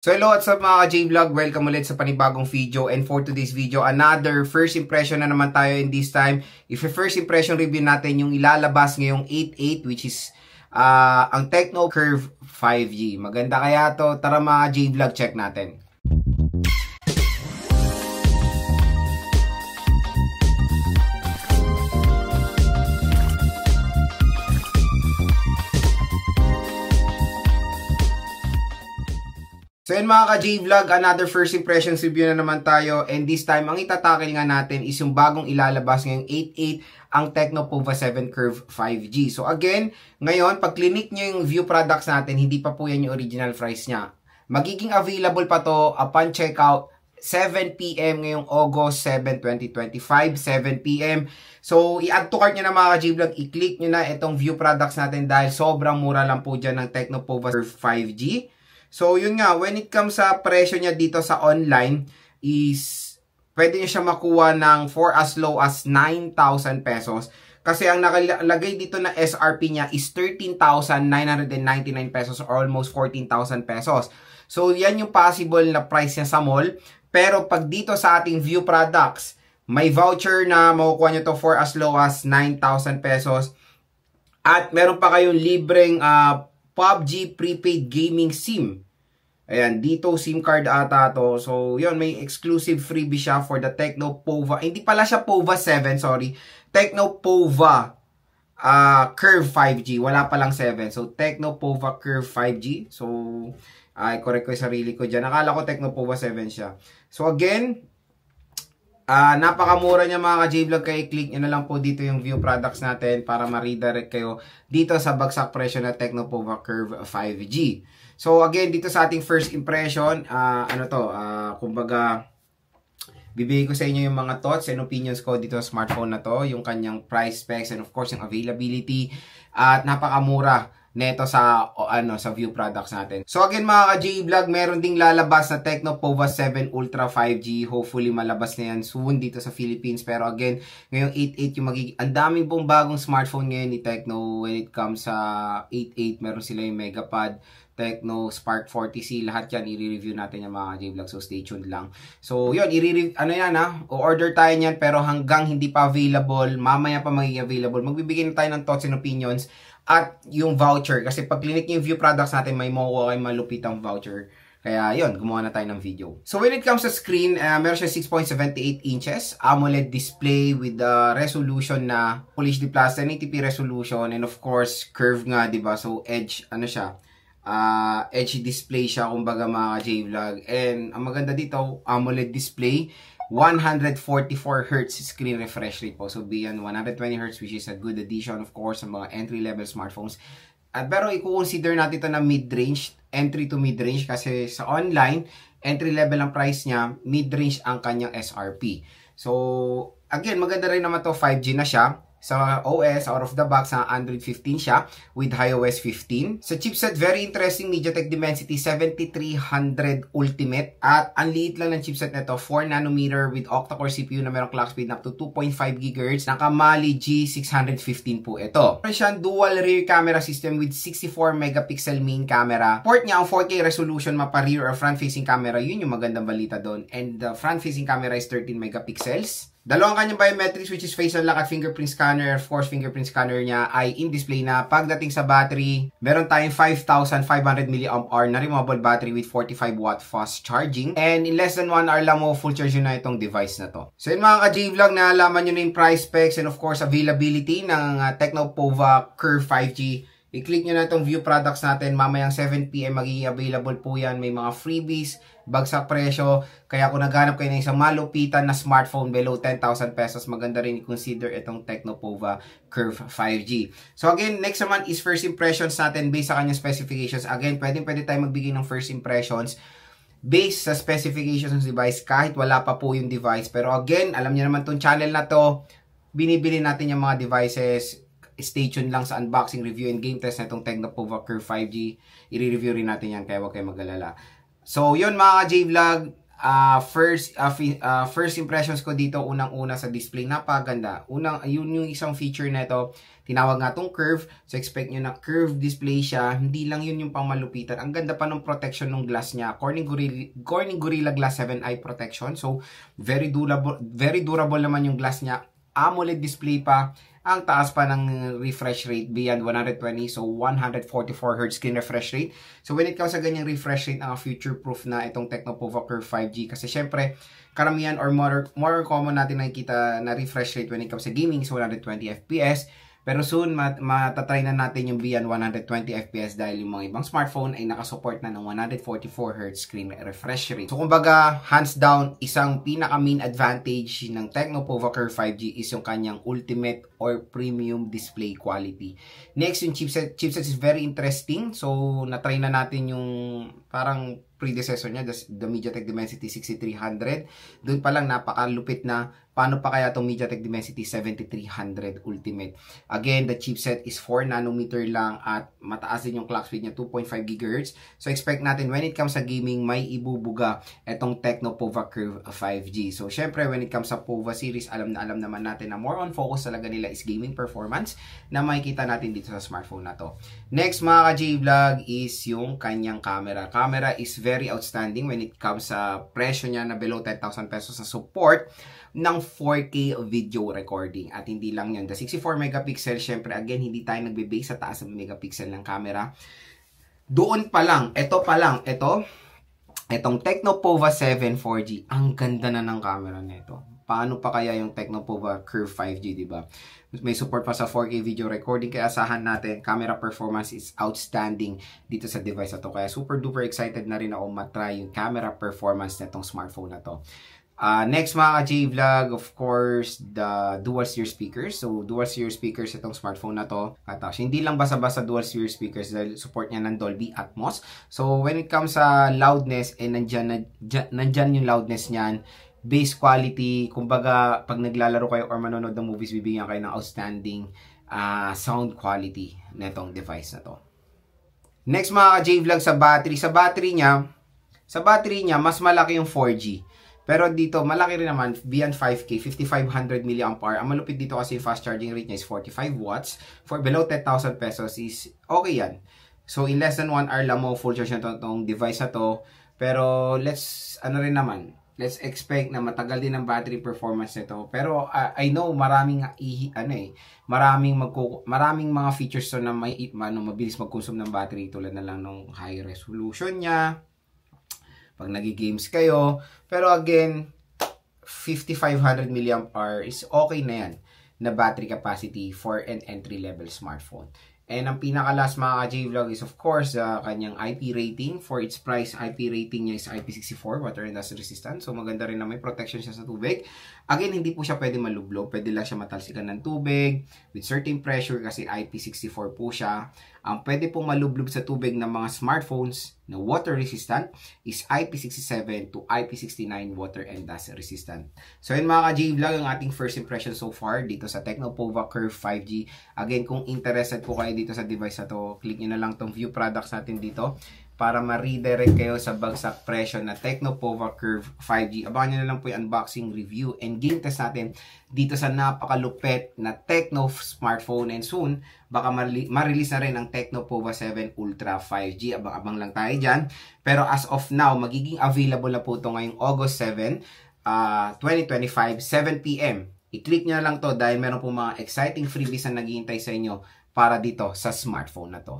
So hello, what's up mga ka-J-Vlog? Welcome ulit sa panibagong video, and for today's video, another first impression na naman tayo. In this time, if your first impression review natin yung ilalabas ngayong 8.8, which is ang Tecno Curve 5G. Maganda kaya to? Tara mga ka-J-Vlog, check natin. So yun mga ka-J-Vlog, another first impressions review na naman tayo, and this time, ang itatakil nga natin is yung bagong ilalabas ngayong 8.8, ang Tecno Pova 7 Curve 5G. So again, ngayon, pag clinic nyo yung view products natin, hindi pa po yan yung original price niya. Magiging available pa to upon checkout 7 PM ngayong August 7, 2025, 7 PM. So, i-add to cart nyo na mga ka-J-Vlog, i-click nyo na itong view products natin dahil sobrang mura lang po dyan ng Tecno Pova Curve 5G. So, yun nga, when it comes sa presyo niya dito sa online, is pwede nyo siya makuha ng for as low as 9,000 pesos. Kasi ang nakalagay dito na SRP niya is 13,999 pesos or almost 14,000 pesos. So, yan yung possible na price niya sa mall. Pero pag dito sa ating view products, may voucher na makukuha nyo to for as low as 9,000 pesos. At meron pa kayong libreng PUBG prepaid gaming SIM. Ayan, dito SIM card ata to. So, yun, may exclusive freebie siya for the Tecno Pova. Hindi pala siya Pova 7, sorry. Tecno Pova Curve 5G. Wala palang 7. So, Tecno Pova Curve 5G. So, correct ko yung sarili ko dyan. Nakala ko Tecno Pova 7 siya. So, again, napakamura niya mga ka-J-Vlog, kaya i-click nyo na lang po dito yung view products natin para ma-redirect kayo dito sa bagsak presyo na Tecno Pova Curve 5G. So again, dito sa ating first impression, kumbaga, bibigay ko sa inyo yung mga thoughts and opinions ko dito sa smartphone na to, yung kanyang price specs and of course yung availability, at napakamura neto sa view products natin. So again mga ka-J-Vlog, meron ding lalabas na Tecno Pova 7 Ultra 5G. Hopefully malabas na yan soon dito sa Philippines. Pero again, ngayong 8.8 yung magiging, ang daming pong bagong smartphone ngayon ni Tecno when it comes sa 8.8. Meron sila yung Megapad, Tecno Spark 40C, lahat yan i-review natin yung mga J-Vlog, so stay tuned lang. So yun, o-order tayo niyan, pero hanggang hindi pa available, mamaya pa magiging available, magbibigay na tayo ng thoughts and opinions at yung voucher, kasi pag clinic yung view products natin, may makuha kayong malupitang voucher. Kaya yun, gumawa na tayo ng video. So when it comes to screen, meron siya 6.78 inches AMOLED display with the resolution na Full HD Plus 1080p resolution, and of course curve nga, diba? So edge, edge display siya, kumbaga mga J-Vlog. And ang maganda dito, AMOLED display, 144Hz screen refresh rate po. So beyond 120Hz, which is a good addition of course sa mga entry-level smartphones. Pero i-consider natin ito na mid-range, entry to mid-range, kasi sa online, entry-level ang price niya, mid-range ang kanyang SRP. So again, maganda rin naman to, 5G na siya. Sa OS, out of the box, na Android 15 siya with iOS 15. Sa chipset, very interesting, MediaTek Dimensity 7300 Ultimate. At ang liit lang ng chipset nito, 4nm with octa-core CPU na merong clock speed na up to 2.5 GHz. Naka-Mali G615 po ito. Meron siyang dual rear camera system with 64 megapixel main camera. Port niya ang 4K resolution, mapa-rear or front-facing camera. Yun yung magandang balita doon. And the front-facing camera is 13 megapixels. Dalawang kanyang biometrics, which is face unlock at fingerprint scanner. Of course, fingerprint scanner niya ay in-display na. Pagdating sa battery, meron tayong 5,500 mAh na removable battery with 45 watt fast charging. And in less than 1 hour lang mo full charge na itong device na to. So yun mga ka-J-Vlog, naalaman nyo na yung price specs and of course availability ng Tecno Pova Curve 5G. I-click nyo na itong view products natin. Mamayang 7 PM magiging available po yan. May mga freebies, bagsak presyo. Kaya kung naghanap kayo ng isang malupitan na smartphone below 10,000 pesos, maganda rin i-consider itong Tecno Pova Curve 5G. So again, next naman is first impressions natin based sa kanyang specifications. Again, pwede tayo magbigay ng first impressions based sa specifications ng device kahit wala pa po yung device. Pero again, alam niyo naman itong channel na to, binibili natin yung mga devices. Stay tuned lang sa unboxing, review, and game test na itong Tecno Pova Curve 5G. I-review rin natin yan, kaya huwag kayo mag-alala. So, yun mga J-Vlog. First impressions ko dito, unang-una sa display, napakaganda. Yun yung isang feature nito, tinawag nga tong curve. So expect nyo na curve display siya. Hindi lang yun yung pangmalupitan. Ang ganda pa ng protection ng glass niya. Corning Gorilla Glass 7 eye protection. So very durable naman yung glass niya. AMOLED display pa. Ang taas pa ng refresh rate beyond 120, so 144 Hz screen refresh rate. So when it comes sa ganyang refresh rate, ang future-proof na itong Tecnopova Curve 5G. Kasi syempre, karamihan or more common natin nakikita na refresh rate when it comes sa gaming, so 120 FPS. Pero soon, matatry na natin yung beyond 120 FPS dahil yung mga ibang smartphone ay nakasupport na ng 144 Hz screen refresh rate. So kumbaga, hands down, isang pinaka-main advantage ng Tecnopova Curve 5G is yung kanyang ultimate or premium display quality. Next, yung chipset. Chipset is very interesting. So, natry na natin yung parang predecessor niya, the MediaTek Dimensity 6300. Doon pa lang napakalupit na paano pa kaya itong MediaTek Dimensity 7300 Ultimate. Again, the chipset is 4 nanometer lang at mataas din yung clock speed niya, 2.5 GHz. So expect natin when it comes sa gaming, may ibubuga itong Tecnopova Curve 5G. So syempre, when it comes sa Pova series, alam naman natin na more on focus talaga nila is gaming performance na makikita natin dito sa smartphone na to. Next mga ka-J-Vlog is yung kanyang camera. Camera is very outstanding when it comes sa presyo niya na below 10,000 pesos sa support ng 4K video recording. At hindi lang yun. The 64 megapixel, syempre again, hindi tayo nagbe-base sa taas ng megapixel ng camera. Doon pa lang, itong Tecnopova 7 4G, ang ganda na ng camera nito. Paano pa kaya yung Tecnopova Curve 5G, diba? May support pa sa 4K video recording, kaya asahan natin, camera performance is outstanding dito sa device na to. Kaya super duper excited na rin ako matry yung camera performance nitong smartphone na to. Next mga ka-J-Vlog, of course, the dual steer speakers. So, dual steer speakers itong smartphone na to. Hindi lang basta-basta dual steer speakers dahil support niya ng Dolby Atmos. So, when it comes sa loudness, nandyan yung loudness niyan. Bass quality, kumbaga, pag naglalaro kayo or manonood ng movies, bibigyan kayo ng outstanding sound quality netong device na to. Next mga ka-J-Vlog, sa battery niya, mas malaki yung 4G. Pero dito, malaki rin naman, beyond 5K, 5,500 mAh. Ang malupit dito kasi fast charging rate niya is 45 watts. For below 10,000 pesos is okay yan. So, in less than 1 hour lang mo, full charge na itong device na to. Pero, let's expect na matagal din ang battery performance nito. Pero, I know, maraming mga features to na mabilis mag-consume ng battery tulad na lang ng high resolution niya. Pag nag-games kayo. Pero again, 5,500 mAh is okay na yan na battery capacity for an entry-level smartphone. And ang pinaka-last mga ka-J-Vlog is of course kanyang IP rating. For its price, IP rating niya is IP64, water and dust resistant. So maganda rin na may protection siya sa tubig. Again, hindi po siya pwede malublog. Pwede lang siya matalsikan ng tubig with certain pressure kasi IP64 po siya. Ang pwede pong malublob sa tubig ng mga smartphones na water resistant is IP67 to IP69 water and dust resistant. So yun mga ka-J-Vlog, ang ating first impression so far dito sa Tecnopova Curve 5G. Again, kung interested po kayo dito sa device na to, click nyo na lang tong view products natin dito para ma-redirect kayo sa bagsak presyo na Tecnopova Curve 5G. Abangan nyo na lang po yung unboxing, review, and game test natin dito sa napakalupet na Tecno smartphone. And soon, baka ma-release na rin ang Tecnopova 7 Ultra 5G. Abang-abang lang tayo dyan. Pero as of now, magiging available na po ito ngayong August 7, 2025, 7 PM. I-click nyo na lang to dahil meron po mga exciting freebies na naghihintay sa inyo para dito sa smartphone na to.